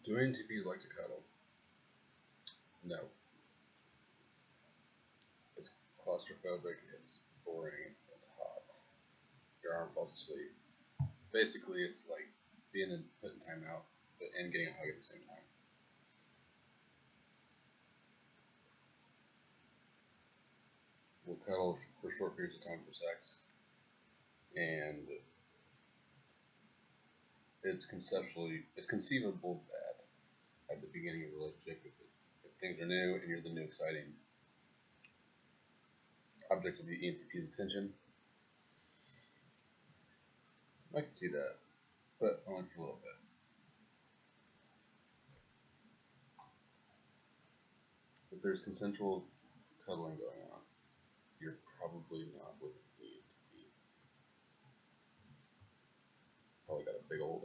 Do NTPs like to cuddle? No. It's claustrophobic, it's boring, it's hot. Your arm falls asleep. Basically, it's like put in timeout, and getting a hug at the same time. We'll cuddle for short periods of time for sex, and it's conceivable that at the beginning of a relationship, if things are new and you're the new exciting object of the ENTP's attention, I can see that, but only for a little bit. If there's consensual cuddling going on, you're probably not with the ENTP. Probably got a big old